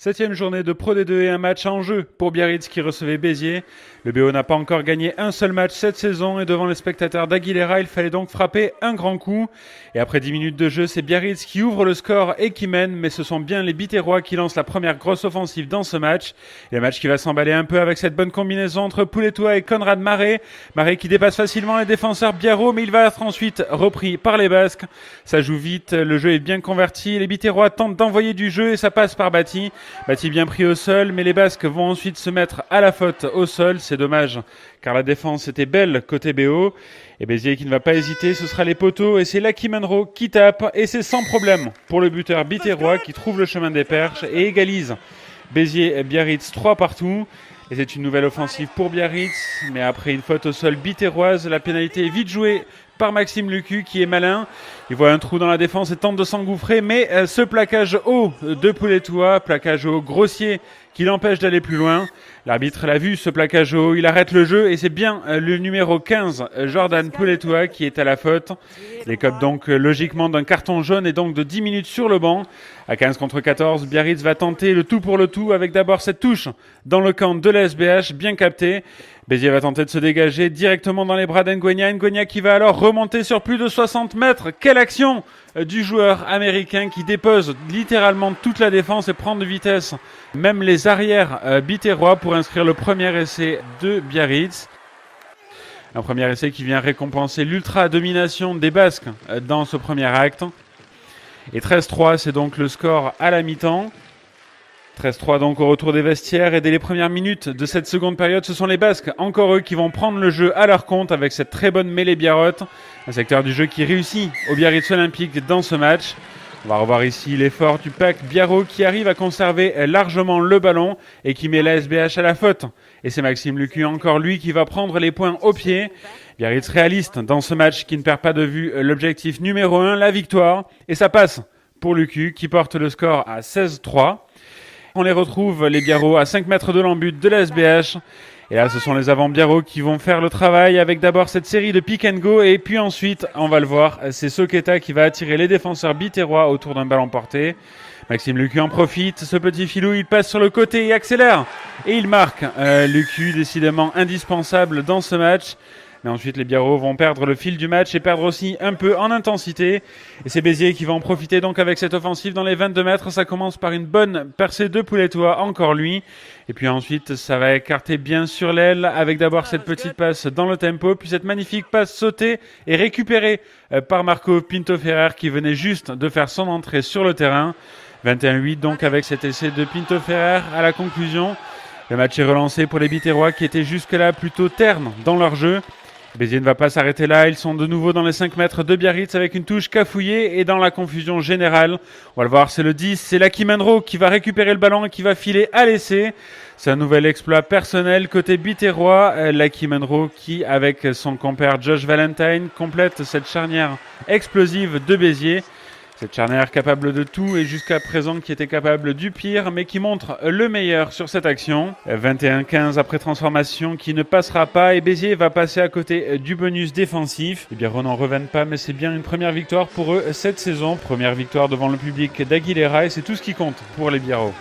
Septième journée de Pro D2 et un match en jeu pour Biarritz qui recevait Béziers. Le BO n'a pas encore gagné un seul match cette saison et devant les spectateurs d'Aguilera, il fallait donc frapper un grand coup. Et après 10 minutes de jeu, c'est Biarritz qui ouvre le score et qui mène, mais ce sont bien les Biterrois qui lancent la première grosse offensive dans ce match. Et le match qui va s'emballer un peu avec cette bonne combinaison entre Pouletoua et Conrad Maré. Maré qui dépasse facilement les défenseurs biarro, mais il va être ensuite repris par les Basques. Ça joue vite, le jeu est bien converti, les Biterrois tentent d'envoyer du jeu et ça passe par Bati. Bati bien pris au sol, mais les Basques vont ensuite se mettre à la faute au sol. C'est dommage, car la défense était belle côté BO. Et Béziers qui ne va pas hésiter, ce sera les poteaux. Et c'est Lucky Munro qui tape. Et c'est sans problème pour le buteur biterrois qui trouve le chemin des perches et égalise Béziers-Biarritz 3 partout. Et c'est une nouvelle offensive pour Biarritz. Mais après une faute au sol biterroise, la pénalité est vite jouée par Maxime Lucu qui est malin. Il voit un trou dans la défense et tente de s'engouffrer. Mais ce plaquage haut de Pouletoua, plaquage haut grossier qui l'empêche d'aller plus loin. L'arbitre l'a vu, ce plaquage haut, il arrête le jeu et c'est bien le numéro 15, Jordan Pouletoua, qui est à la faute. Il écope donc logiquement d'un carton jaune et donc de 10 minutes sur le banc. À 15 contre 14, Biarritz va tenter le tout pour le tout avec d'abord cette touche dans le camp de la SBH, bien captée. Béziers va tenter de se dégager directement dans les bras d'Ngwenya. Ngwenya qui va alors remonter sur plus de 60 mètres. Quelle action du joueur américain qui dépose littéralement toute la défense et prend de vitesse même les arrières biterrois pour inscrire le premier essai de Biarritz. Un premier essai qui vient récompenser l'ultra-domination des Basques dans ce premier acte. Et 13-3, c'est donc le score à la mi-temps. 13-3 donc au retour des vestiaires et dès les premières minutes de cette seconde période, ce sont les Basques, encore eux, qui vont prendre le jeu à leur compte avec cette très bonne mêlée biarrotte. Un secteur du jeu qui réussit au Biarritz Olympique dans ce match. On va revoir ici l'effort du pack biarro qui arrive à conserver largement le ballon et qui met la SBH à la faute. Et c'est Maxime Lucu, encore lui, qui va prendre les points au pied. Biarritz réaliste dans ce match qui ne perd pas de vue l'objectif numéro 1, la victoire. Et ça passe pour Lucu qui porte le score à 16-3. On les retrouve, les biarros, à 5 mètres de l'embut de la SBH. Et là, ce sont les avants biarros qui vont faire le travail avec d'abord cette série de pick and go. Et puis ensuite, on va le voir, c'est Soqueta qui va attirer les défenseurs biterrois autour d'un ballon porté. Maxime Lucu en profite. Ce petit filou, il passe sur le côté et accélère. Et il marque. Lucu, décidément indispensable dans ce match. Mais ensuite, les biarros vont perdre le fil du match et perdre aussi un peu en intensité. Et c'est Béziers qui va en profiter donc avec cette offensive dans les 22 mètres. Ça commence par une bonne percée de Pouletoua, encore lui. Et puis ensuite, ça va écarter bien sur l'aile avec d'abord cette petite passe dans le tempo. Puis cette magnifique passe sautée et récupérée par Marco Pinto-Ferrer qui venait juste de faire son entrée sur le terrain. 21-8 donc avec cet essai de Pinto-Ferrer à la conclusion. Le match est relancé pour les Biterrois qui étaient jusque-là plutôt ternes dans leur jeu. Béziers ne va pas s'arrêter là, ils sont de nouveau dans les 5 mètres de Biarritz avec une touche cafouillée et dans la confusion générale. On va le voir, c'est le 10, c'est Lucky Munro qui va récupérer le ballon et qui va filer à l'essai. C'est un nouvel exploit personnel côté biterrois. Lucky Munro qui, avec son compère Josh Valentine, complète cette charnière explosive de Béziers. Cette charnière capable de tout et jusqu'à présent qui était capable du pire mais qui montre le meilleur sur cette action. 21-15 après transformation qui ne passera pas et Béziers va passer à côté du bonus défensif. Les Biarros n'en reviennent pas mais c'est bien une première victoire pour eux cette saison. Première victoire devant le public d'Aguilera et c'est tout ce qui compte pour les Biarros.